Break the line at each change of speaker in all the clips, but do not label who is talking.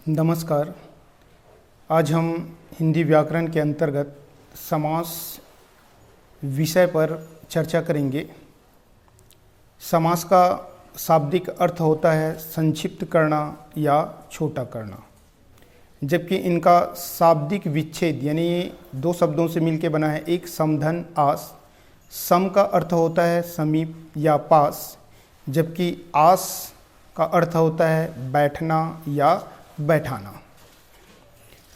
नमस्कार। आज हम हिंदी व्याकरण के अंतर्गत समास विषय पर चर्चा करेंगे। समास का शाब्दिक अर्थ होता है संक्षिप्त करना या छोटा करना, जबकि इनका शाब्दिक विच्छेद यानी ये दो शब्दों से मिलकर बना है। एक समधन आस, सम का अर्थ होता है समीप या पास, जबकि आस का अर्थ होता है बैठना या बैठाना।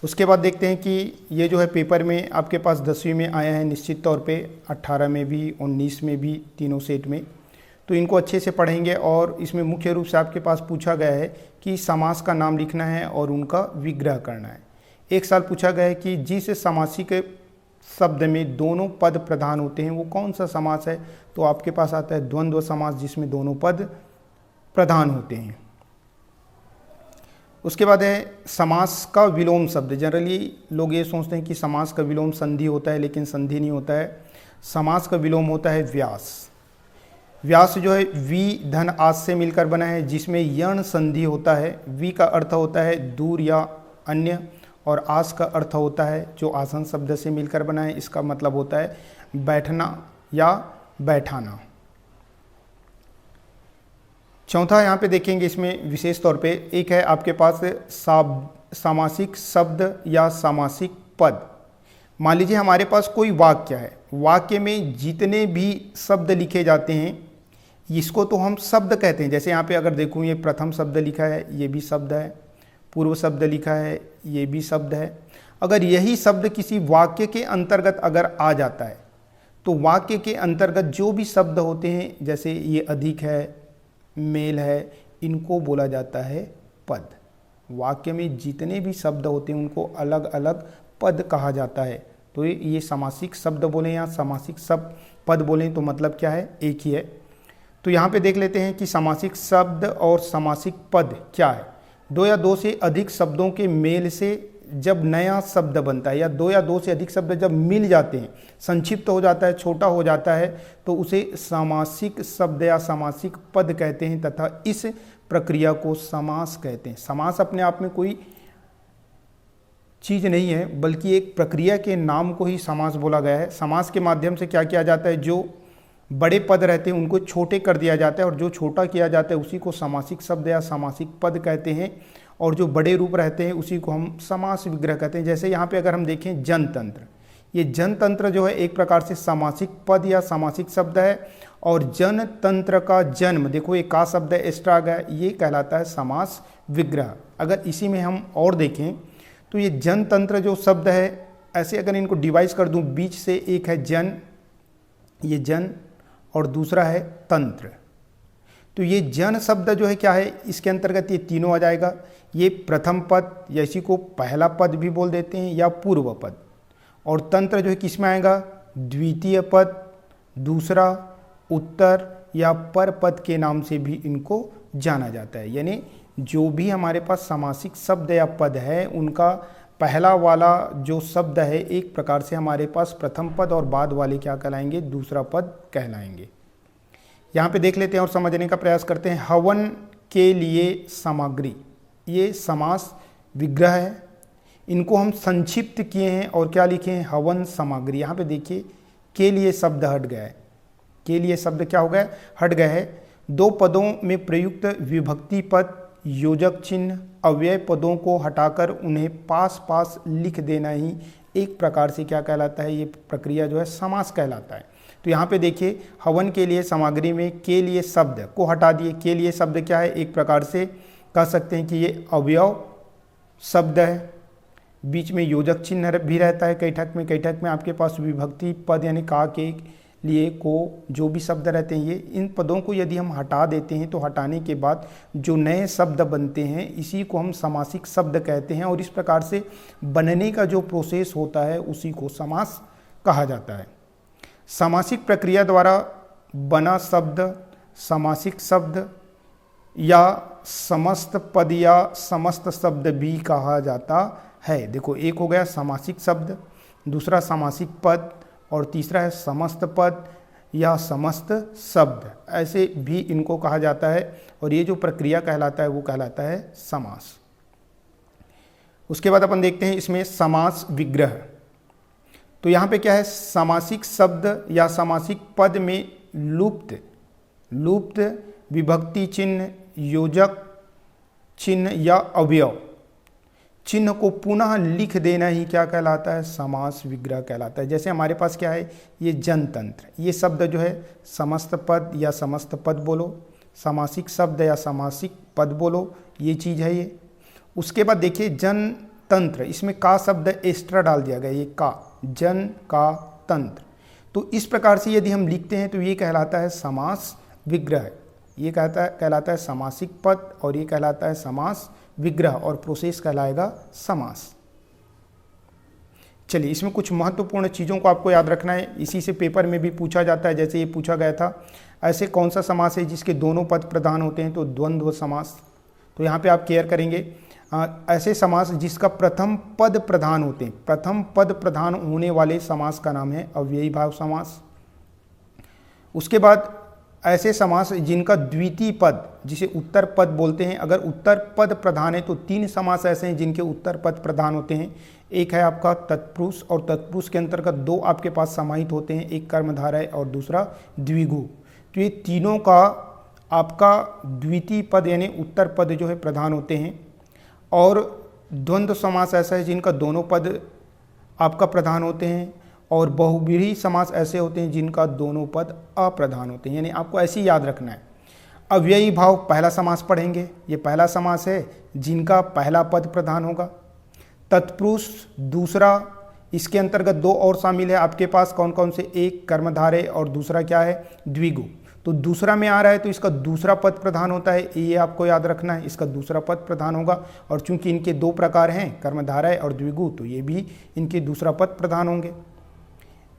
उसके बाद देखते हैं कि ये जो है पेपर में आपके पास 10वीं में आया है निश्चित तौर पे, 18 में भी 19 में भी, तीनों सेट में। तो इनको अच्छे से पढ़ेंगे और इसमें मुख्य रूप से आपके पास पूछा गया है कि समास का नाम लिखना है और उनका विग्रह करना है। एक साल पूछा गया है कि जिस समासिक शब्द में दोनों पद प्रधान होते हैं वो कौन सा समास है, तो आपके पास आता है द्वंद्व समास जिसमें दोनों पद प्रधान होते हैं। उसके बाद है समास का विलोम शब्द। जनरली लोग ये सोचते हैं कि समास का विलोम संधि होता है, लेकिन संधि नहीं होता है। समास का विलोम होता है व्यास। व्यास जो है वी धन आस से मिलकर बना है, जिसमें यण संधि होता है। वी का अर्थ होता है दूर या अन्य, और आस का अर्थ होता है जो आसन शब्द से मिलकर बना है। इसका मतलब होता है बैठना या बैठाना। चौथा यहाँ पे देखेंगे, इसमें विशेष तौर पे एक है आपके पास सामासिक शब्द या सामासिक पद। मान लीजिए हमारे पास कोई वाक्य है, वाक्य में जितने भी शब्द लिखे जाते हैं इसको तो हम शब्द कहते हैं। जैसे यहाँ पे अगर देखूँ, ये प्रथम शब्द लिखा है, ये भी शब्द है। पूर्व शब्द लिखा है, ये भी शब्द है। अगर यही शब्द किसी वाक्य के अंतर्गत अगर आ जाता है तो वाक्य के अंतर्गत जो भी शब्द होते हैं, जैसे ये अधिक है, मेल है, इनको बोला जाता है पद। वाक्य में जितने भी शब्द होते हैं उनको अलग अलग पद कहा जाता है। तो ये सामासिक शब्द बोलें या सामासिक शब्द पद बोलें तो मतलब क्या है, एक ही है। तो यहाँ पे देख लेते हैं कि सामासिक शब्द और सामासिक पद क्या है। दो या दो से अधिक शब्दों के मेल से जब नया शब्द बनता है, या दो या दो से अधिक शब्द जब मिल जाते हैं, संक्षिप्त हो जाता है, छोटा हो जाता है, तो उसे सामासिक शब्द या सामासिक पद कहते हैं तथा इस प्रक्रिया को समास कहते हैं। समास अपने आप में कोई चीज़ नहीं है, बल्कि एक प्रक्रिया के नाम को ही समास बोला गया है। समास के माध्यम से क्या किया जाता है, जो बड़े पद रहते हैं उनको छोटे कर दिया जाता है, और जो छोटा किया जाता है उसी को सामासिक शब्द या सामासिक पद कहते हैं, और जो बड़े रूप रहते हैं उसी को हम समास विग्रह कहते हैं। जैसे यहाँ पे अगर हम देखें जनतंत्र, ये जनतंत्र जो है एक प्रकार से सामासिक पद या सामासिक शब्द है, और जनतंत्र का जन्म, देखो एक का शब्द है, एक्स्ट्रा आ गया, ये कहलाता है समास विग्रह। अगर इसी में हम और देखें तो ये जनतंत्र जो शब्द है, ऐसे अगर इनको डिवाइड कर दूँ, बीच से एक है जन, ये जन, और दूसरा है तंत्र। तो ये जन शब्द जो है क्या है, इसके अंतर्गत ये तीनों आ जाएगा। ये प्रथम पद, या इसी को पहला पद भी बोल देते हैं, या पूर्व पद। और तंत्र जो है किस में आएगा, द्वितीय पद, दूसरा, उत्तर या पर पद के नाम से भी इनको जाना जाता है। यानी जो भी हमारे पास सामासिक शब्द या पद है, उनका पहला वाला जो शब्द है एक प्रकार से हमारे पास प्रथम पद, और बाद वाले क्या कहलाएंगे, दूसरा पद कहलाएंगे। यहाँ पे देख लेते हैं और समझने का प्रयास करते हैं। हवन के लिए सामग्री, ये समास विग्रह है। इनको हम संक्षिप्त किए हैं और क्या लिखे हैं, हवन सामग्री। यहाँ पे देखिए के लिए शब्द हट गया है, के लिए शब्द क्या हो गया, हट गया है। दो पदों में प्रयुक्त विभक्ति पद, योजक चिन्ह, अव्यय पदों को हटाकर उन्हें पास पास लिख देना ही एक प्रकार से क्या कहलाता है, ये प्रक्रिया जो है समास कहलाता है। तो यहाँ पे देखिए हवन के लिए सामग्री में के लिए शब्द को हटा दिए। के लिए शब्द क्या है, एक प्रकार से कह सकते हैं कि ये अवयव शब्द है। बीच में योजक चिन्ह भी रहता है कैठक में। कैठक में आपके पास विभक्ति पद यानी का, के, लिए, को, जो भी शब्द रहते हैं, ये इन पदों को यदि हम हटा देते हैं तो हटाने के बाद जो नए शब्द बनते हैं इसी को हम सामासिक शब्द कहते हैं। और इस प्रकार से बनने का जो प्रोसेस होता है उसी को समास कहा जाता है। सामासिक प्रक्रिया द्वारा बना शब्द सामासिक शब्द या समस्त पद या समस्त शब्द भी कहा जाता है। देखो एक हो गया सामासिक शब्द, दूसरा सामासिक पद, और तीसरा है समस्त पद या समस्त शब्द, ऐसे भी इनको कहा जाता है। और ये जो प्रक्रिया कहलाता है वो कहलाता है समास। उसके बाद अपन देखते हैं इसमें समास विग्रह। तो यहाँ पे क्या है, सामासिक शब्द या सामासिक पद में लुप्त विभक्ति चिन्ह, योजक चिन्ह या अवयव चिन्ह को पुनः लिख देना ही क्या कहलाता है, समास विग्रह कहलाता है। जैसे हमारे पास क्या है, ये जनतंत्र, ये शब्द जो है समस्त पद या समस्त पद बोलो, सामासिक शब्द या सामासिक पद बोलो, ये चीज़ है ये। उसके बाद देखिए जनतंत्र, इसमें का शब्द एक्स्ट्रा डाल दिया गया, ये का, जन का तंत्र। तो इस प्रकार से यदि हम लिखते हैं तो ये कहलाता है समास विग्रह, ये कहलाता है सामासिक पद और ये कहलाता है समास विग्रह, और प्रोसेस कहलाएगा समास। चलिए, इसमें कुछ महत्वपूर्ण चीज़ों को आपको याद रखना है, इसी से पेपर में भी पूछा जाता है। जैसे ये पूछा गया था, ऐसे कौन सा समास है जिसके दोनों पद प्रधान होते हैं, तो द्वंद्व समास। तो यहाँ पे आप केयर करेंगे, ऐसे समास जिसका प्रथम पद प्रधान होते हैं, प्रथम पद प्रधान होने वाले समास का नाम है अव्ययी भाव समास। उसके बाद ऐसे समास जिनका द्वितीय पद, जिसे उत्तर पद बोलते हैं, अगर उत्तर पद प्रधान है तो 3 समास ऐसे हैं जिनके उत्तर पद प्रधान होते हैं। एक है आपका तत्पुरुष, और तत्पुरुष के अंतर्गत 2 आपके पास समाहित होते हैं, एक कर्मधारय और दूसरा द्विगु। तो ये तीनों का आपका द्वितीय पद यानी उत्तर पद जो है प्रधान होते हैं। और द्वंद्व समास ऐसा है जिनका दोनों पद आपका प्रधान होते हैं, और बहुव्रीहि समास ऐसे होते हैं जिनका दोनों पद अप्रधान होते हैं। यानी आपको ऐसे ही याद रखना है। अव्ययी भाव पहला समास पढ़ेंगे, ये पहला समास है जिनका पहला पद प्रधान होगा। तत्पुरुष दूसरा, इसके अंतर्गत 2 और शामिल है आपके पास, कौन कौन से, एक कर्मधारय और दूसरा क्या है, द्विगु। तो दूसरा में आ रहा है तो इसका दूसरा पद प्रधान होता है, ये आपको याद रखना है, इसका दूसरा पद प्रधान होगा। और चूंकि इनके 2 प्रकार हैं, कर्मधारय और द्विगु, तो ये भी इनके दूसरा पद प्रधान होंगे।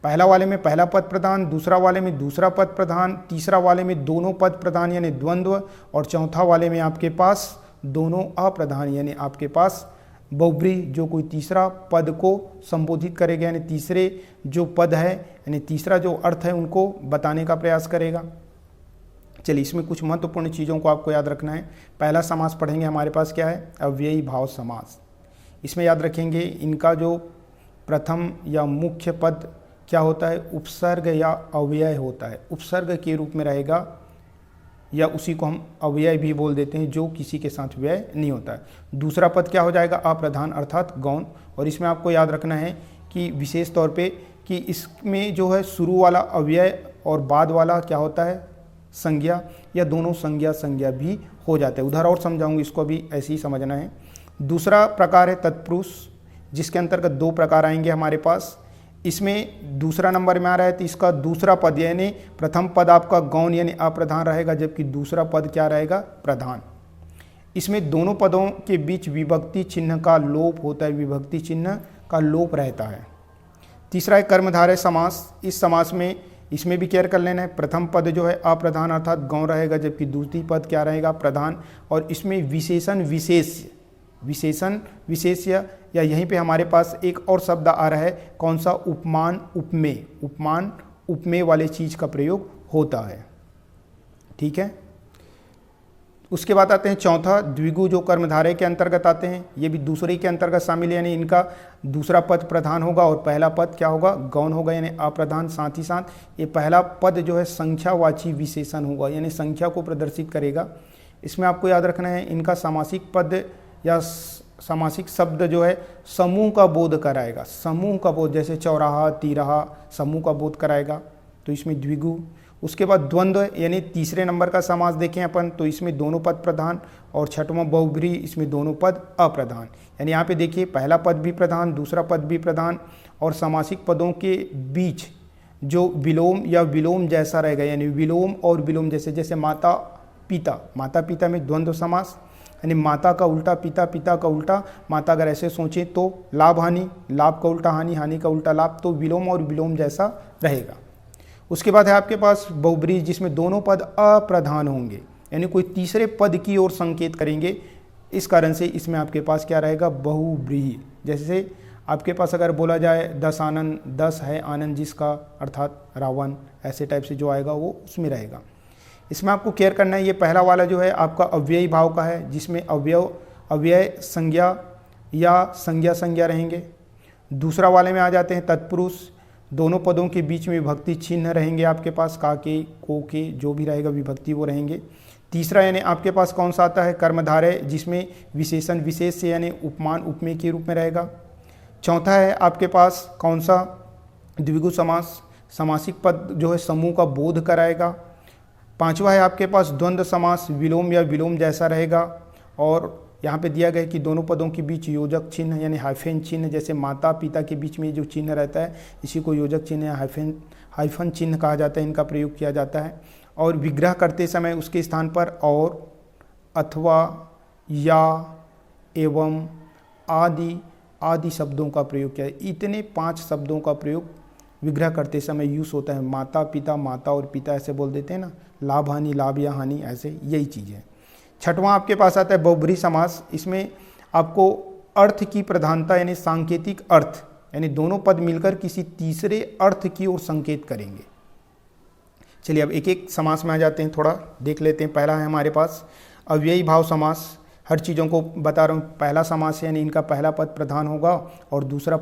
पहला वाले में पहला पद प्रधान, दूसरा वाले में दूसरा पद प्रधान, तीसरा वाले में दोनों पद प्रधान यानी द्वंद्व, और चौथा वाले में आपके पास दोनों अप्रधान यानी आपके पास बहुव्रीहि, जो कोई तीसरा पद को संबोधित करेगा, यानी तीसरे जो पद है यानी तीसरा जो अर्थ है उनको बताने का प्रयास करेगा। चलिए, इसमें कुछ महत्वपूर्ण चीज़ों को आपको याद रखना है। पहला समास पढ़ेंगे, हमारे पास क्या है, अव्ययी भाव समास। इसमें याद रखेंगे इनका जो प्रथम या मुख्य पद क्या होता है, उपसर्ग या अव्यय होता है, उपसर्ग के रूप में रहेगा, या उसी को हम अव्यय भी बोल देते हैं, जो किसी के साथ व्यय नहीं होता है। दूसरा पद क्या हो जाएगा, अप्रधान अर्थात गौण। और इसमें आपको याद रखना है कि विशेष तौर पे कि इसमें जो है शुरू वाला अव्यय और बाद वाला क्या होता है, संज्ञा, या दोनों संज्ञा भी हो जाते हैं। उधर और समझाऊंगी, इसको भी ऐसे ही समझना है। दूसरा प्रकार है तत्पुरुष, जिसके अंतर्गत 2 प्रकार आएंगे हमारे पास। इसमें दूसरा नंबर में आ रहा है तो इसका दूसरा पद यानी प्रथम पद आपका गौण यानी अप्रधान रहेगा, जबकि दूसरा पद क्या रहेगा, प्रधान। इसमें दोनों पदों के बीच विभक्ति चिन्ह का लोप होता है, विभक्ति चिन्ह का लोप रहता है। तीसरा है कर्मधारय समास। इस समास में इसमें भी केयर कर लेना है, प्रथम पद जो है अप्रधान अर्थात गौण रहेगा, जबकि द्वितीय पद क्या रहेगा, प्रधान। और इसमें विशेषण विशेष्य, या यहीं पे हमारे पास एक और शब्द आ रहा है, कौन सा, उपमान उपमेय वाले चीज़ का प्रयोग होता है। ठीक है, उसके बाद आते हैं चौथा, द्विगु, जो कर्मधारय के अंतर्गत आते हैं, ये भी दूसरे के अंतर्गत शामिल है, यानी इनका दूसरा पद प्रधान होगा और पहला पद क्या होगा, गौण होगा यानी अप्रधान। साथ ही साथ ये पहला पद जो है संख्यावाची विशेषण होगा, यानी संख्या को प्रदर्शित करेगा। इसमें आपको याद रखना है, इनका सामासिक पद या सामासिक शब्द जो है समूह का बोध कराएगा, समूह का बोध, जैसे चौराहा, तिराहा, समूह का बोध कराएगा, तो इसमें द्विगु। उसके बाद द्वंद्व यानी तीसरे नंबर का समास देखें अपन, तो इसमें दोनों पद प्रधान, और छठवां बहुव्रीहि, इसमें दोनों पद अप्रधान। यानी यहाँ पे देखिए पहला पद भी प्रधान, दूसरा पद भी प्रधान, और सामासिक पदों के बीच जो विलोम या विलोम जैसा रहेगा, यानी विलोम और विलोम जैसे, जैसे माता पिता में द्वंद्व समास, यानी माता का उल्टा पिता, पिता का उल्टा माता। अगर ऐसे सोचें तो लाभ हानि, लाभ का उल्टा हानि, हानि का उल्टा लाभ, तो विलोम और विलोम जैसा रहेगा। उसके बाद है आपके पास बहुव्रीहि, जिसमें दोनों पद अप्रधान होंगे, यानी कोई तीसरे पद की ओर संकेत करेंगे, इस कारण से इसमें आपके पास क्या रहेगा, बहुव्रीहि। जैसे आपके पास अगर बोला जाए 10 आनंद, 10 है आनंद जिसका, अर्थात रावण, ऐसे टाइप से जो आएगा वो उसमें रहेगा। इसमें आपको केयर करना है, ये पहला वाला जो है आपका अव्ययी भाव का है, जिसमें अव्यय संज्ञा या संज्ञा संज्ञा रहेंगे। दूसरा वाले में आ जाते हैं तत्पुरुष, दोनों पदों के बीच में विभक्ति चिन्ह रहेंगे आपके पास, का के को के जो भी रहेगा विभक्ति वो रहेंगे। तीसरा यानी आपके पास कौन सा आता है कर्मधारय, जिसमें विशेषण विशेष से यानी उपमान उपमेय के रूप में रहेगा। चौथा है आपके पास कौन सा द्विगु समास, समासिक पद जो है समूह का बोध कराएगा। पांचवा है आपके पास द्वंद्व समास, विलोम या विलोम जैसा रहेगा। और यहाँ पे दिया गया है कि दोनों पदों के बीच योजक चिन्ह यानी हाइफेन चिन्ह, जैसे माता पिता के बीच में जो चिन्ह रहता है इसी को योजक चिन्ह या हाइफन चिन्ह कहा जाता है, इनका प्रयोग किया जाता है। और विग्रह करते समय उसके स्थान पर और, अथवा, या, एवं, आदि शब्दों का प्रयोग किया है। इतने 5 शब्दों का प्रयोग विग्रह करते समय यूज़ होता है। माता पिता, माता और पिता ऐसे बोल देते हैं ना, लाभ हानि, लाभ या हानि, ऐसे यही चीज़ है। छठवां आपके पास आता है बहुब्रीहि समास। इसमें आपको अर्थ की प्रधानता यानी सांकेतिक अर्थ, यानी दोनों पद मिलकर किसी तीसरे अर्थ की ओर संकेत करेंगे। चलिए अब एक एक समास में आ जाते हैं, थोड़ा देख लेते हैं। पहला है हमारे पास अव्ययी भाव समास। हर चीज़ों को बता रहा हूँ। पहला समास यानी इनका पहला पद प्रधान होगा और दूसरा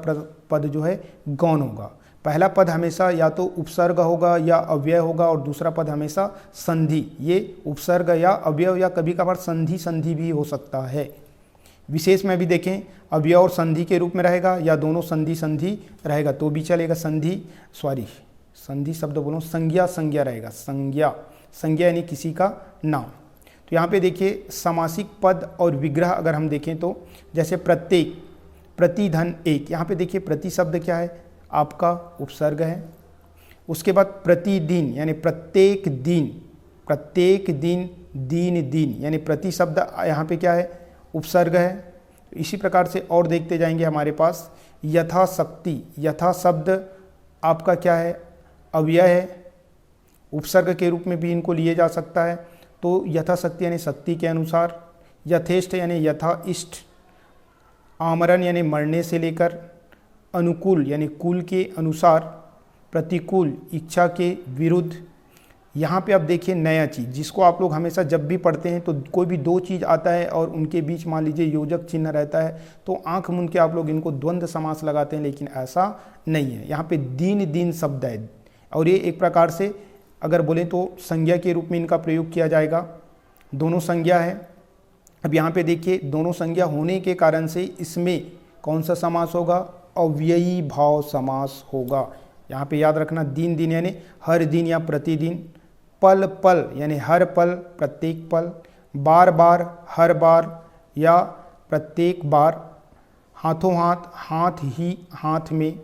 पद जो है गौण होगा। पहला पद हमेशा या तो उपसर्ग होगा या अव्यय होगा और दूसरा पद हमेशा संधि। ये उपसर्ग या अव्यय या कभी कभार संधि भी हो सकता है। विशेष में भी देखें अव्यय और संधि के रूप में रहेगा या दोनों संधि रहेगा तो भी चलेगा। संधि शब्द बोलो, संज्ञा रहेगा। संज्ञा यानी किसी का नाम। तो यहाँ पे देखिए समासिक पद और विग्रह अगर हम देखें तो जैसे प्रत्येक, प्रतिधन एक, यहाँ पे देखिए प्रति शब्द क्या है आपका उपसर्ग है। उसके बाद प्रतिदिन यानी प्रत्येक दिन, दिन यानी प्रति शब्द यहाँ पे क्या है उपसर्ग है। इसी प्रकार से और देखते जाएंगे हमारे पास यथाशक्ति, यथा शब्द आपका क्या है अव्यय है, उपसर्ग के रूप में भी इनको लिए जा सकता है। तो यथाशक्ति यानी शक्ति के अनुसार, यथेष्ट यानी यथा इष्ट, आमरण यानी मरने से लेकर, अनुकूल यानी कुल के अनुसार, प्रतिकूल इच्छा के विरुद्ध। यहाँ पे अब देखिए नया चीज़ जिसको आप लोग हमेशा जब भी पढ़ते हैं तो कोई भी 2 चीज़ आता है और उनके बीच मान लीजिए योजक चिन्ह रहता है तो आंख मूंद के आप लोग इनको द्वंद्व समास लगाते हैं, लेकिन ऐसा नहीं है। यहाँ पे दिन शब्द है और ये एक प्रकार से अगर बोलें तो संज्ञा के रूप में इनका प्रयोग किया जाएगा। दोनों संज्ञा है। अब यहाँ पे देखिए दोनों संज्ञा होने के कारण से इसमें कौन सा समास होगा अव्ययी भाव समास होगा। यहाँ पे याद रखना दिन यानी हर दिन या प्रतिदिन, पल यानी हर पल प्रत्येक पल, बार हर बार या प्रत्येक बार, हाथों हाथ ही हाथ में,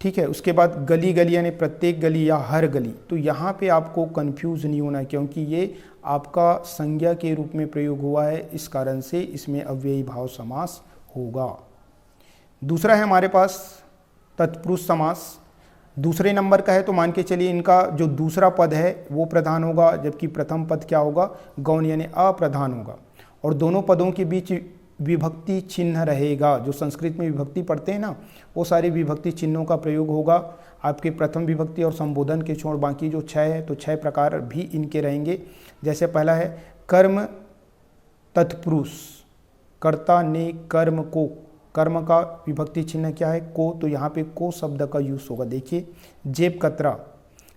ठीक है। उसके बाद गली यानी प्रत्येक गली या हर गली। तो यहाँ पे आपको कंफ्यूज नहीं होना क्योंकि ये आपका संज्ञा के रूप में प्रयोग हुआ है, इस कारण से इसमें अव्ययी भाव समास होगा। दूसरा है हमारे पास तत्पुरुष समास। दूसरे नंबर का है तो मान के चलिए इनका जो दूसरा पद है वो प्रधान होगा, जबकि प्रथम पद क्या होगा गौण यानी अप्रधान होगा। और दोनों पदों के बीच विभक्ति चिन्ह रहेगा। जो संस्कृत में विभक्ति पढ़ते हैं ना वो सारे विभक्ति चिन्हों का प्रयोग होगा। आपके प्रथम विभक्ति और संबोधन के छोड़ बाकी जो 6 है तो 6 प्रकार भी इनके रहेंगे। जैसे पहला है कर्म तत्पुरुष, कर्ता ने कर्म को, कर्म का विभक्ति चिन्ह क्या है को, तो यहाँ पे को शब्द का यूज होगा। देखिए जेब कतरा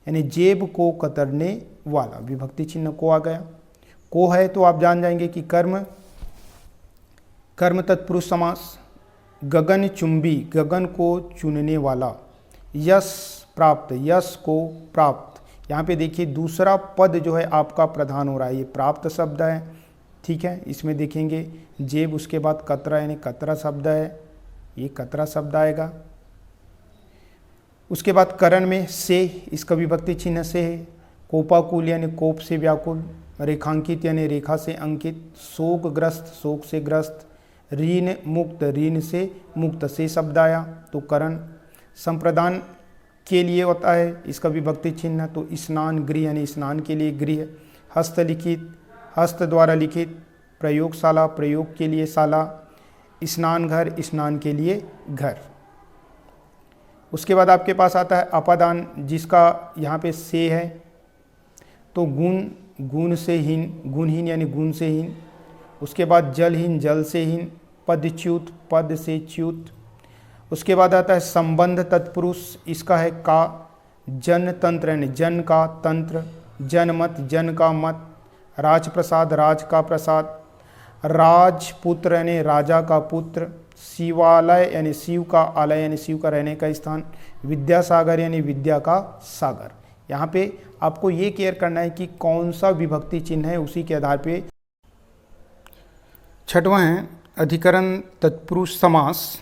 यानी जेब को कतरने वाला, विभक्ति चिन्ह को आ गया। को है तो आप जान जाएंगे कि कर्म तत्पुरुष समास। गगन चुंबी, गगन को चुनने वाला। यश प्राप्त, यश को प्राप्त। यहाँ पे देखिए दूसरा पद जो है आपका प्रधान हो रहा है, ये प्राप्त शब्द है, ठीक है। इसमें देखेंगे जेब, उसके बाद कतरा यानी कतरा शब्द है, ये कतरा शब्द आएगा। उसके बाद करण में से, इसका विभक्ति चिन्ह से है। कोपाकुल यानी कोप से व्याकुल, रेखांकित यानी रेखा से अंकित, शोकग्रस्त शोक से ग्रस्त, ऋण मुक्त ऋण से मुक्त से शब्द आया तो करण। संप्रदान के लिए होता है इसका विभक्ति चिन्ह, तो स्नान गृह यानी स्नान के लिए गृह। हस्तलिखित, हस्त द्वारा लिखित। प्रयोगशाला, प्रयोग के लिए शाला। स्नान घर, स्नान के लिए घर। उसके बाद आपके पास आता है अपादान, जिसका यहाँ पे से है तो गुण, गुण से हीन, गुणहीन यानी गुण से हीन। उसके बाद जलहीन, जल से हीन। पदच्युत, पद से च्युत। उसके बाद आता है संबंध तत्पुरुष, इसका है का। जनतंत्र यानी जन का तंत्र, जनमत जन का मत। राजप्रसाद, राज का प्रसाद। राजपुत्र यानी राजा का पुत्र। शिवालय यानी शिव का आलय यानी शिव का रहने का स्थान। विद्यासागर यानी विद्या का सागर। यहाँ पे आपको ये केयर करना है कि कौन सा विभक्ति चिन्ह है, उसी के आधार पे। छठवां है अधिकरण तत्पुरुष समास।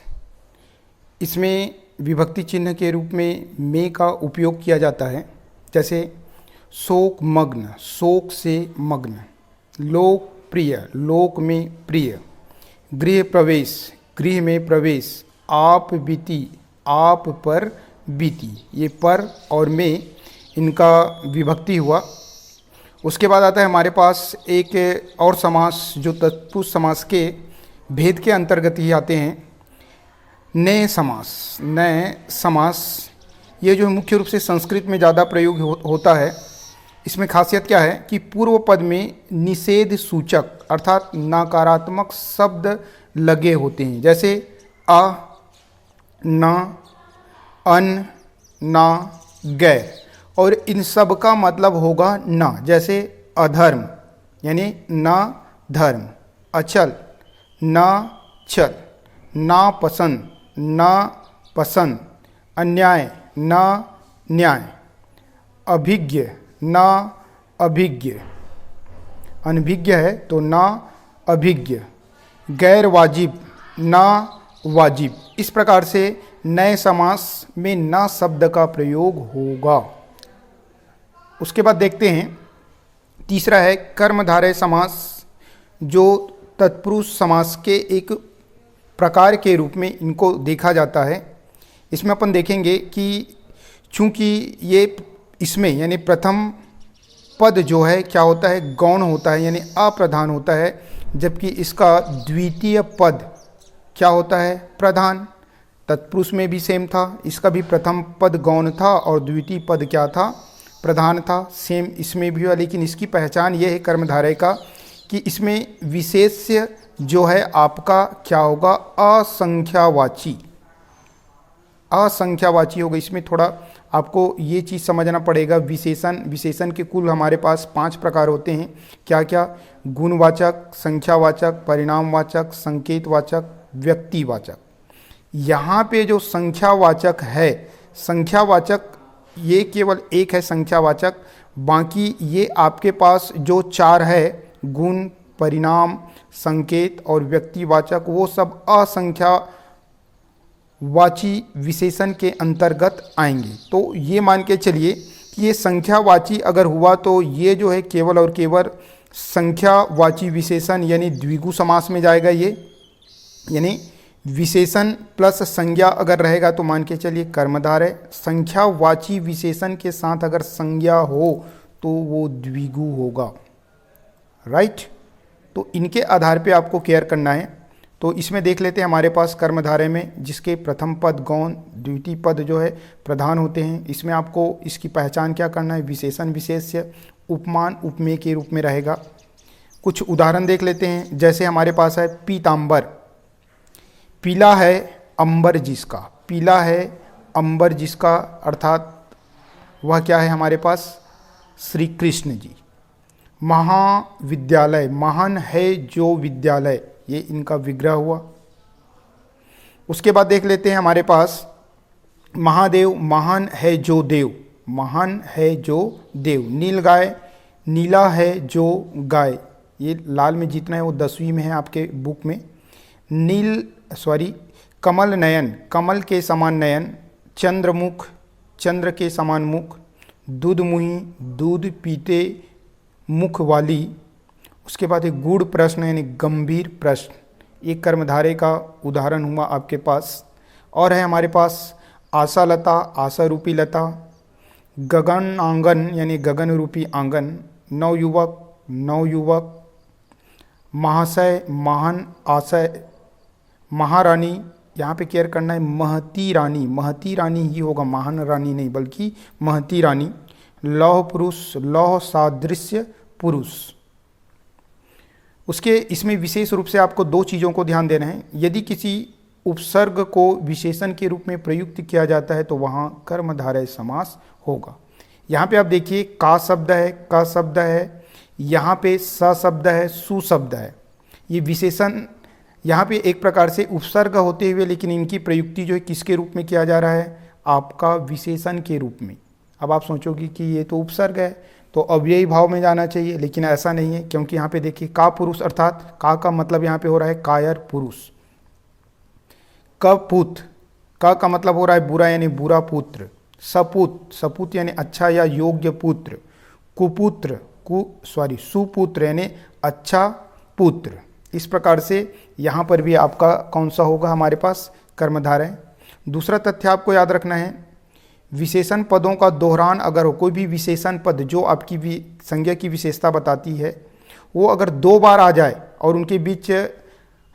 इसमें विभक्ति चिन्ह के रूप में का उपयोग किया जाता है। जैसे शोक मग्न, शोक से मग्न। लोकप्रिय, लोक में प्रिय। गृह प्रवेश, गृह में प्रवेश। आप बीती, आप पर बीती। ये पर और में इनका विभक्ति हुआ। उसके बाद आता है हमारे पास एक और समास जो तत्पुरुष समास के भेद के अंतर्गत ही आते हैं, नए समास। नए समास ये जो मुख्य रूप से संस्कृत में ज़्यादा प्रयोग होता है। इसमें खासियत क्या है कि पूर्व पद में निषेध सूचक अर्थात नकारात्मक शब्द लगे होते हैं। जैसे अ, न, अन, ना, गैर, और इन सब का मतलब होगा न। जैसे अधर्म यानी न धर्म, अचल न चल, ना पसंद न पसंद, अन्याय न न्याय, अभिज्ञ न अभिज्ञ, अनभिज्ञ है तो न अभिज्ञ, गैर वाजिब न वाजिब। इस प्रकार से नए समास में न शब्द का प्रयोग होगा। उसके बाद देखते हैं तीसरा है कर्मधारय समास, जो तत्पुरुष समास के एक प्रकार के रूप में इनको देखा जाता है। इसमें अपन देखेंगे कि चूंकि ये इसमें यानी प्रथम पद जो है क्या होता है, गौण होता है यानी अप्रधान होता है, जबकि इसका द्वितीय पद क्या होता है, प्रधान। तत्पुरुष में भी सेम था, इसका भी प्रथम पद गौण था और द्वितीय पद क्या था, प्रधान था। सेम इसमें भी हुआ, लेकिन इसकी पहचान ये है कर्मधारय का कि इसमें विशेष्य जो है आपका क्या होगा, असंख्यावाची। असंख्यावाची होगा। इसमें थोड़ा आपको ये चीज़ समझना पड़ेगा। विशेषण के कुल हमारे पास 5 प्रकार होते हैं। क्या क्या, गुणवाचक, संख्यावाचक, परिणामवाचक, संकेतवाचक, व्यक्तिवाचक। यहाँ पे जो संख्यावाचक है, संख्यावाचक ये केवल एक है संख्यावाचक, बाकी ये आपके पास जो 4 है गुण, परिणाम, संकेत और व्यक्तिवाचक, वो सब असंख्यावाची विशेषण के अंतर्गत आएंगे। तो ये मान के चलिए कि ये संख्यावाची अगर हुआ तो ये जो है केवल और केवल संख्यावाची विशेषण यानी द्विगु समास में जाएगा। ये यानी विशेषण प्लस संज्ञा अगर रहेगा तो मान के चलिए कर्मधारय। संख्यावाची विशेषण के साथ अगर संज्ञा हो तो वो द्विगु होगा, राइट। तो इनके आधार पे आपको केयर करना है। तो इसमें देख लेते हैं हमारे पास कर्मधारय में जिसके प्रथम पद गौण, द्वितीय पद जो है प्रधान होते हैं। इसमें आपको इसकी पहचान क्या करना है, विशेषण विशेष्य, उपमान उपमेय के रूप में रहेगा। कुछ उदाहरण देख लेते हैं। जैसे हमारे पास है पीताम्बर, पीला है अंबर जिसका, पीला है अंबर जिसका अर्थात वह क्या है हमारे पास, श्री कृष्ण जी। महाविद्यालय, महान है जो विद्यालय, ये इनका विग्रह हुआ। उसके बाद देख लेते हैं हमारे पास महादेव, महान है जो देव, महान है जो देव। नीलगाय, नीला है जो गाय, ये लाल में जितना है वो 10वीं में है आपके बुक में। कमल नयन, कमल के समान नयन। चंद्रमुख, चंद्र के समान मुख। दूधमुही, दूध पीते मुख वाली। उसके बाद एक गूढ़ प्रश्न यानी गंभीर प्रश्न, एक कर्मधारय का उदाहरण हुआ आपके पास। और है हमारे पास आशा लता, आशा रूपी लता। गगन आंगन यानी गगन रूपी आंगन। नवयुवक, नवयुवक। महाशय, महान आशय। महारानी, यहाँ पे केयर करना है महती रानी, महती रानी ही होगा, महान रानी नहीं बल्कि महती रानी। लौह पुरुष, लौह सादृश्य पुरुष। उसके इसमें विशेष रूप से आपको दो चीज़ों को ध्यान देना है। यदि किसी उपसर्ग को विशेषण के रूप में प्रयुक्त किया जाता है तो वहाँ कर्मधारय समास होगा। यहाँ पे आप देखिए का शब्द है, क शब्द है, यहाँ पे स शब्द है, सु शब्द है। ये विशेषण यहाँ पे एक प्रकार से उपसर्ग होते हुए लेकिन इनकी प्रयुक्ति जो है किसके रूप में किया जा रहा है, आपका विशेषण के रूप में। अब आप सोचोगे कि ये तो उपसर्ग है तो अव्ययी भाव में जाना चाहिए, लेकिन ऐसा नहीं है, क्योंकि यहाँ पे देखिए का पुरुष अर्थात का मतलब यहाँ पे हो रहा है कायर पुरुष। कपूत, का मतलब हो रहा है बुरा यानी बुरा पुत्र। सपूत, सपूत यानी अच्छा या योग्य पुत्र। कुपुत्र, सुपुत्र यानी अच्छा पुत्र। इस प्रकार से यहाँ पर भी आपका कौन सा होगा हमारे पास, कर्मधारय। दूसरा तथ्य आपको याद रखना है, विशेषण पदों का दोहरान अगर हो, कोई भी विशेषण पद जो आपकी संज्ञा की विशेषता बताती है वो अगर दो बार आ जाए और उनके बीच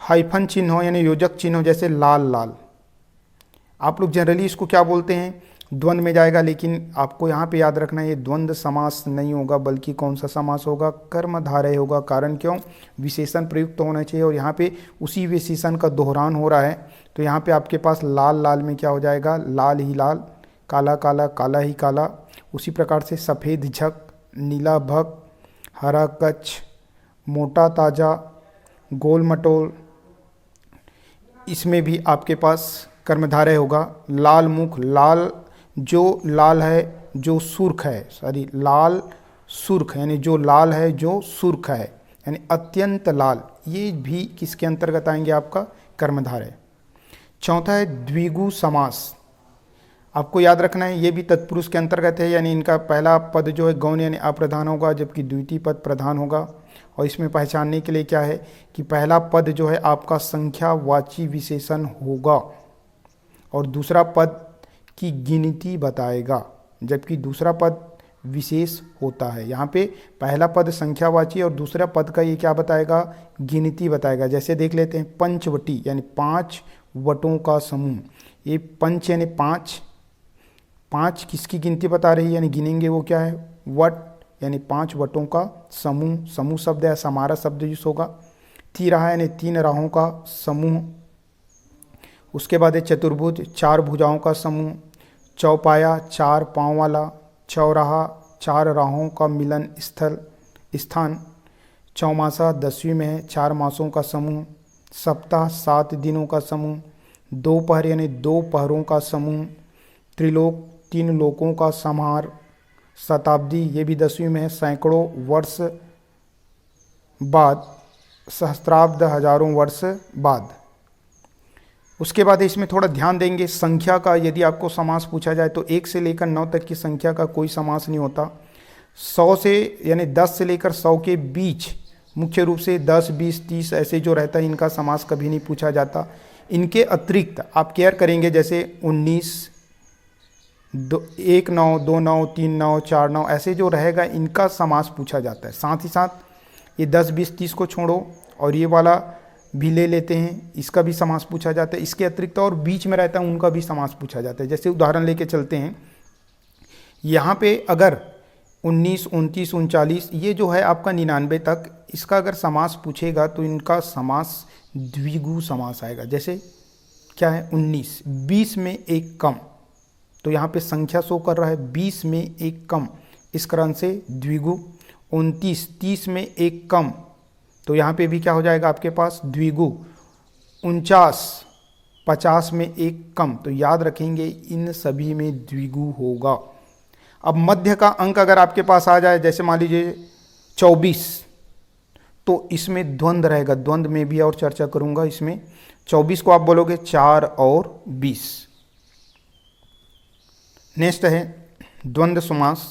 हाइफन चिन्ह हो यानी योजक चिन्ह हो, जैसे लाल लाल, आप लोग जनरली इसको क्या बोलते हैं, द्वंद्व में जाएगा, लेकिन आपको यहाँ पे याद रखना है ये द्वंद्व समास नहीं होगा बल्कि कौन सा समास होगा, कर्मधारय होगा। कारण क्यों, विशेषण प्रयुक्त होना चाहिए और यहाँ पे उसी विशेषण का दोहरान हो रहा है। तो यहाँ पे आपके पास लाल लाल में क्या हो जाएगा, लाल ही लाल, काला काला, काला ही काला। उसी प्रकार से सफ़ेद झक, नीला भक, हरा कच्छ, मोटा ताजा, गोल मटोल, इसमें भी आपके पास कर्मधारय होगा। लाल मुख, लाल जो लाल है जो सुर्ख है, सॉरी लाल सुर्ख यानी जो लाल है जो सुर्ख है यानी अत्यंत लाल, ये भी किसके अंतर्गत आएंगे, आपका कर्मधारय। चौथा है द्विगु समास। आपको याद रखना है ये भी तत्पुरुष के अंतर्गत है, यानी इनका पहला पद जो है गौण यानी अप्रधान होगा जबकि द्वितीय पद प्रधान होगा। और इसमें पहचानने के लिए क्या है कि पहला पद जो है आपका संख्यावाची विशेषण होगा और दूसरा पद की गिनती बताएगा, जबकि दूसरा पद विशेष होता है। यहाँ पे पहला पद संख्यावाची और दूसरा पद का ये क्या बताएगा, गिनती बताएगा। जैसे देख लेते हैं, पंचवटी यानी 5 वटों का समूह। ये पंच यानी 5, 5 किसकी गिनती बता रही है, यानी गिनेंगे वो क्या है, वट यानी 5 वटों का समूह। समूह शब्द है, समारा शब्द यूज होगा। तिराहा यानी 3 राहों का समूह। उसके बाद है चतुर्भुज, 4 भुजाओं का समूह। चौपाया, 4 पाँव वाला। चौराहा, 4 राहों का मिलन स्थान। चौमासा 10वीं में है, 4 मासों का समूह। सप्ताह 7 दिनों का समूह। दोपहर यानी 2 पहरों का समूह। त्रिलोक 3 लोकों का समाहार। शताब्दी ये भी 10वीं में है, सैकड़ों वर्ष बाद। सहस्त्राब्द हजारों वर्ष बाद। उसके बाद इसमें थोड़ा ध्यान देंगे संख्या का। यदि आपको समास पूछा जाए तो 1 से लेकर 9 तक की संख्या का कोई समास नहीं होता। 100 से यानी 10 से लेकर 100 के बीच मुख्य रूप से 10, 20, 30 ऐसे जो रहता है इनका समास कभी नहीं पूछा जाता। इनके अतिरिक्त आप केयर करेंगे, जैसे 19, 1 9, 2 9, 3 9, 4 9 ऐसे जो रहेगा इनका समास पूछा जाता है। साथ ही साथ ये 10, 20, 30 को छोड़ो और ये वाला भी ले लेते हैं, इसका भी समास पूछा जाता है। इसके अतिरिक्त और बीच में रहता है उनका भी समास पूछा जाता है। जैसे उदाहरण लेके चलते हैं, यहाँ पे अगर 19, 29, 39 ये जो है आपका 99 तक, इसका अगर समास पूछेगा तो इनका समास द्विगु समास आएगा। जैसे क्या है 19, 20 में 1 कम, तो यहाँ पे संख्या शो कर रहा है 20 में 1 कम, इस कारण से द्विगु। 29, 30 में 1 कम, तो यहाँ पे भी क्या हो जाएगा आपके पास द्विगु। 49, 50 में 1 कम, तो याद रखेंगे इन सभी में द्विगु होगा। अब मध्य का अंक अगर आपके पास आ जाए, जैसे मान लीजिए 24, तो इसमें द्वंद्व रहेगा। द्वंद्व में भी और चर्चा करूंगा। इसमें 24 को आप बोलोगे 4 और 20। नेक्स्ट है द्वंद्व समास।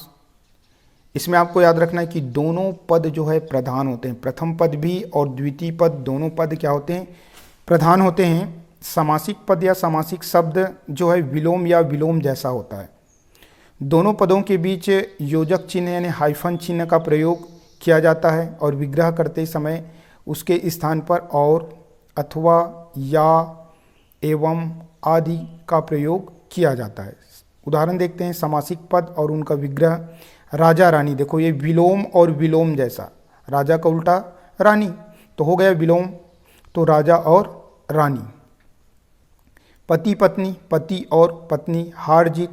इसमें आपको याद रखना है कि दोनों पद जो है प्रधान होते हैं। प्रथम पद भी और द्वितीय पद दोनों पद क्या होते हैं, प्रधान होते हैं। समासिक पद या समासिक शब्द जो है विलोम या विलोम जैसा होता है। दोनों पदों के बीच योजक चिन्ह यानी हाइफन चिन्ह का प्रयोग किया जाता है और विग्रह करते समय उसके स्थान पर और, अथवा, या, एवं आदि का प्रयोग किया जाता है। उदाहरण देखते हैं, समासिक पद और उनका विग्रह। राजा रानी, देखो ये विलोम और विलोम जैसा, राजा का उल्टा रानी, तो हो गया विलोम, तो राजा और रानी। पति पत्नी, पति और पत्नी, हार जीत,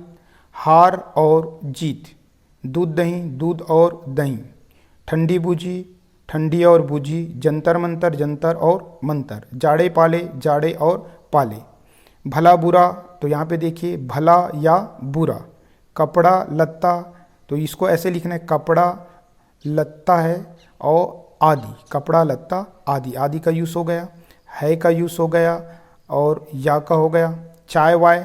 हार और जीत। दूध दही, दूध और दही। ठंडी बूझी, ठंडी और बूझी। जंतर मंतर, जंतर और मंतर। जाड़े पाले, जाड़े और पाले। भला बुरा, तो यहाँ पे देखिए भला या बुरा। कपड़ा लत्ता, तो इसको ऐसे लिखना है, कपड़ा लत्ता है, और आदि, कपड़ा लत्ता आदि। आदि का यूज़ हो गया, है का यूज़ हो गया, और या का हो गया। चाय वाय,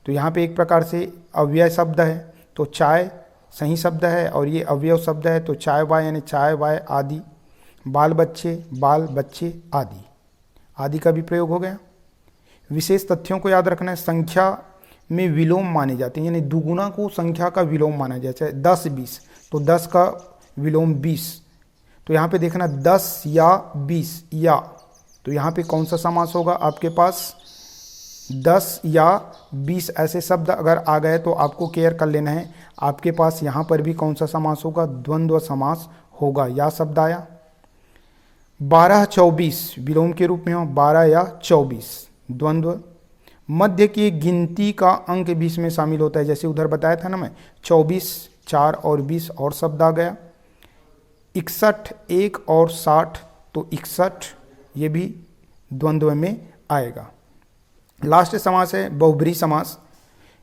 तो यहाँ पे एक प्रकार से अव्यय शब्द है, तो चाय सही शब्द है और ये अवयव शब्द है, तो चाय वाय यानी चाय वाय आदि। बाल बच्चे, बाल बच्चे आदि। आदि का भी प्रयोग हो गया। विशेष तथ्यों को याद रखना है। संख्या में विलोम माने जाते हैं, यानी दुगुना को संख्या का विलोम माना जाता है। 10 20, तो 10 का विलोम 20। तो यहाँ पे देखना 10 या 20 या, तो यहाँ पे कौन सा समास होगा आपके पास? 10 या 20 ऐसे शब्द अगर आ गए तो आपको केयर कर लेना है। आपके पास यहाँ पर भी कौन सा समास होगा? द्वंद्व समास होगा। या शब्द आया। 12 24 विलोम के रूप में हो, 12 या 24 द्वंद्व। मध्य की गिनती का अंक 20 में शामिल होता है, जैसे उधर बताया था ना मैं, 24 4 और 20 और शब्द आ गया। 61 1 और 60, तो 61 ये भी द्वंद्व में आएगा। लास्ट समास है बहुब्रीहि समास।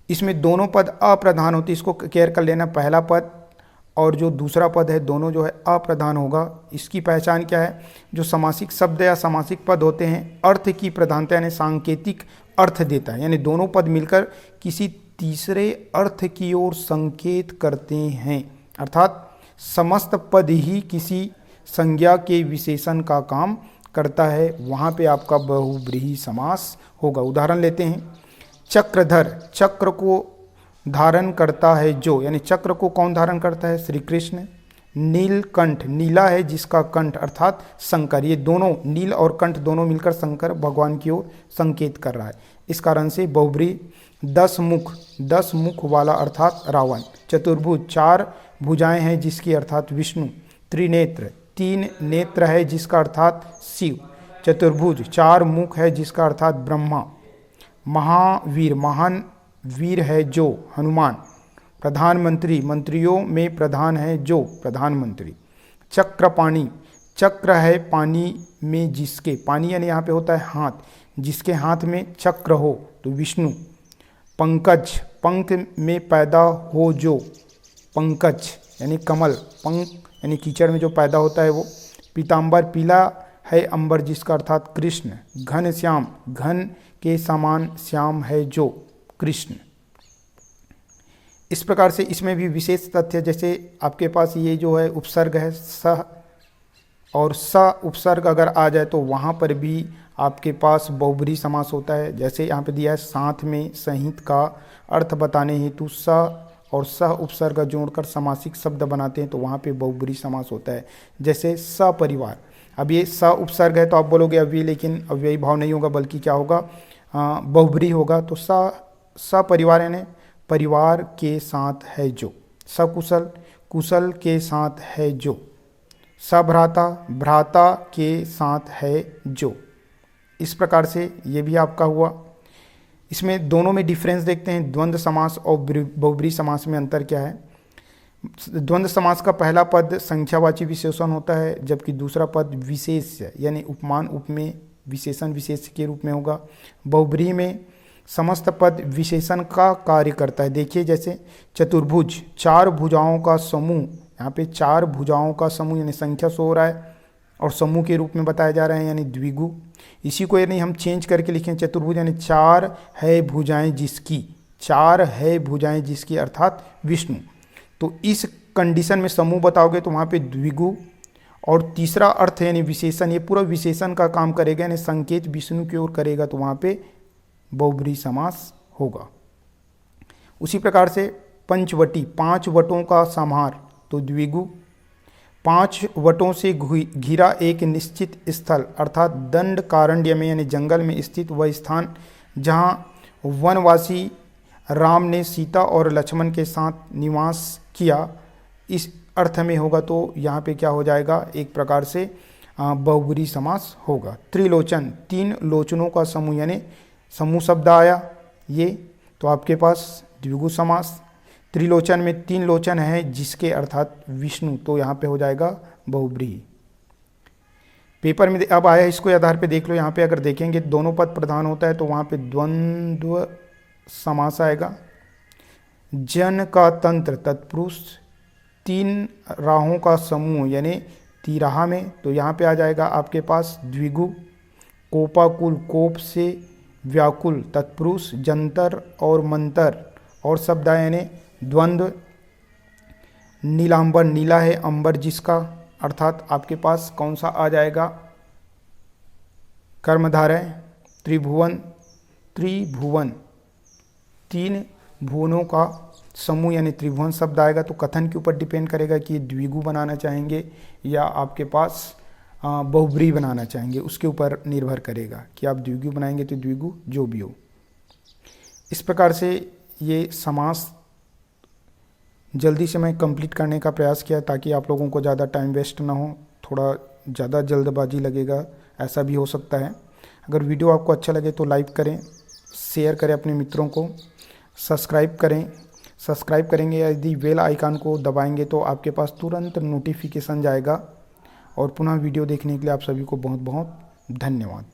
इसमें दोनों पद अप्रधान होते, इसको केयर कर लेना। पहला पद और जो दूसरा पद है दोनों जो है अप्रधान होगा। इसकी पहचान क्या है? जो समासिक शब्द या समासिक पद होते हैं अर्थ की प्रधानता यानी सांकेतिक अर्थ देता है, यानी दोनों पद मिलकर किसी तीसरे अर्थ की ओर संकेत करते हैं, अर्थात समस्त पद ही किसी संज्ञा के विशेषण का काम करता है, वहाँ पे आपका बहुब्रीहि समास होगा। उदाहरण लेते हैं। चक्रधर, चक्र को धारण करता है जो, यानी चक्र को कौन धारण करता है? श्री कृष्ण। नीलकंठ, नीला है जिसका कंठ अर्थात शंकर। ये दोनों नील और कंठ दोनों मिलकर शंकर भगवान की ओर संकेत कर रहा है। इस कारण से बहुब्रीहि। 10 मुख, 10 मुख वाला अर्थात रावण। चतुर्भुज, 4 भुजाएं हैं जिसकी अर्थात विष्णु। त्रिनेत्र, 3 नेत्र है जिसका अर्थात शिव। चतुर्भुज, 4 मुख है जिसका अर्थात ब्रह्मा। महावीर, महान वीर है जो हनुमान। प्रधानमंत्री, मंत्रियों में प्रधान है जो प्रधानमंत्री। चक्रपाणी, चक्र है पानी में जिसके, पानी यानी यहाँ पे होता है हाथ, जिसके हाथ में चक्र हो तो विष्णु। पंकज, पंख में पैदा हो जो, पंकज यानी कमल, पंख यानी कीचड़ में जो पैदा होता है वो। पीताम्बर, पीला है अंबर जिसका अर्थात कृष्ण। घन श्याम, घन के समान श्याम है जो कृष्ण। इस प्रकार से इसमें भी विशेष तथ्य, जैसे आपके पास ये जो है उपसर्ग है स, और स उपसर्ग अगर आ जाए तो वहाँ पर भी आपके पास बहुब्रीहि समास होता है। जैसे यहाँ पे दिया है, साथ में सहित का अर्थ बताने हेतु स और स उपसर्ग जोड़कर समासिक शब्द बनाते हैं तो वहाँ पे बहुब्रीहि समास होता है। जैसे सपरिवार, अब ये स उपसर्ग है तो आप बोलोगे अव्यय, लेकिन अव्ययी भाव नहीं होगा बल्कि क्या होगा? बहुब्रीहि होगा। तो सपरिवार यानी परिवार के साथ है जो। सकुशल, कुशल के साथ है जो। सभ्राता, भ्राता के साथ है जो। इस प्रकार से ये भी आपका हुआ। इसमें दोनों में डिफरेंस देखते हैं। द्वंद्व समास और बहुब्रीहि समास में अंतर क्या है? द्वंद्व समास का पहला पद संख्यावाची विशेषण होता है, जबकि दूसरा पद विशेष यानी उपमान उपमेय विशेषण विशेष के रूप में होगा। बहुब्रीहि में समस्त पद विशेषण का कार्य करता है। देखिए जैसे चतुर्भुज, 4 भुजाओं का समूह, यहाँ पे 4 भुजाओं का समूह यानी संख्या शो हो रहा है और समूह के रूप में बताया जा रहा है यानी द्विगु। इसी को यानी हम चेंज करके लिखें चतुर्भुज यानी 4 है भुजाएं जिसकी, 4 है भुजाएं जिसकी अर्थात विष्णु। तो इस कंडीशन में समूह बताओगे तो वहाँ पे द्विगु, और तीसरा अर्थ यानी विशेषण, ये पूरा विशेषण का काम करेगा यानी संकेत विष्णु की ओर करेगा तो वहाँ पे बहुब्रीहि समास होगा। उसी प्रकार से पंचवटी, 5 वटों का समाहार तो द्विगु। 5 वटों से घिरा एक निश्चित स्थल अर्थात दंड कारण्य में यानी जंगल में स्थित वह स्थान जहाँ वनवासी राम ने सीता और लक्ष्मण के साथ निवास किया, इस अर्थ में होगा तो यहाँ पे क्या हो जाएगा? एक प्रकार से बहुब्रीहि समास होगा। त्रिलोचन, 3 लोचनों का समूह यानी समूह शब्द आया ये, तो आपके पास द्विगु समास। त्रिलोचन में 3 लोचन है जिसके अर्थात विष्णु, तो यहाँ पे हो जाएगा बहुब्रीहि। पेपर में अब आया, इसको आधार पे देख लो। यहाँ पे अगर देखेंगे दोनों पद प्रधान होता है तो वहाँ पे द्वंद्व समास आएगा। जन का तंत्र तत्पुरुष, 3 राहों का समूह यानी तिराहा में, तो यहाँ पे आ जाएगा आपके पास द्विगु। कोपाकुल, कोप से व्याकुल तत्पुरुष, जंतर और मंतर और शब्द आए यानी द्वंद्व। नीलांबर, नीला है अंबर जिसका, अर्थात आपके पास कौन सा आ जाएगा, कर्मधारय। त्रिभुवन, त्रिभुवन 3 भुवनों का समूह यानी त्रिभुवन शब्द आएगा। तो कथन के ऊपर डिपेंड करेगा कि ये द्विगु बनाना चाहेंगे या आपके पास बहुब्रीहि बनाना चाहेंगे, उसके ऊपर निर्भर करेगा कि आप द्विगु बनाएंगे तो द्विगु जो भी हो। इस प्रकार से ये समास जल्दी से मैं कंप्लीट करने का प्रयास किया ताकि आप लोगों को ज़्यादा टाइम वेस्ट ना हो, थोड़ा ज़्यादा जल्दबाजी लगेगा, ऐसा भी हो सकता है। अगर वीडियो आपको अच्छा लगे तो लाइक करें, शेयर करें अपने मित्रों को, सब्सक्राइब करें। सब्सक्राइब करेंगे यदि बेल आइकन को दबाएंगे तो आपके पास तुरंत नोटिफिकेशन जाएगा। और पुनः वीडियो देखने के लिए आप सभी को बहुत बहुत धन्यवाद।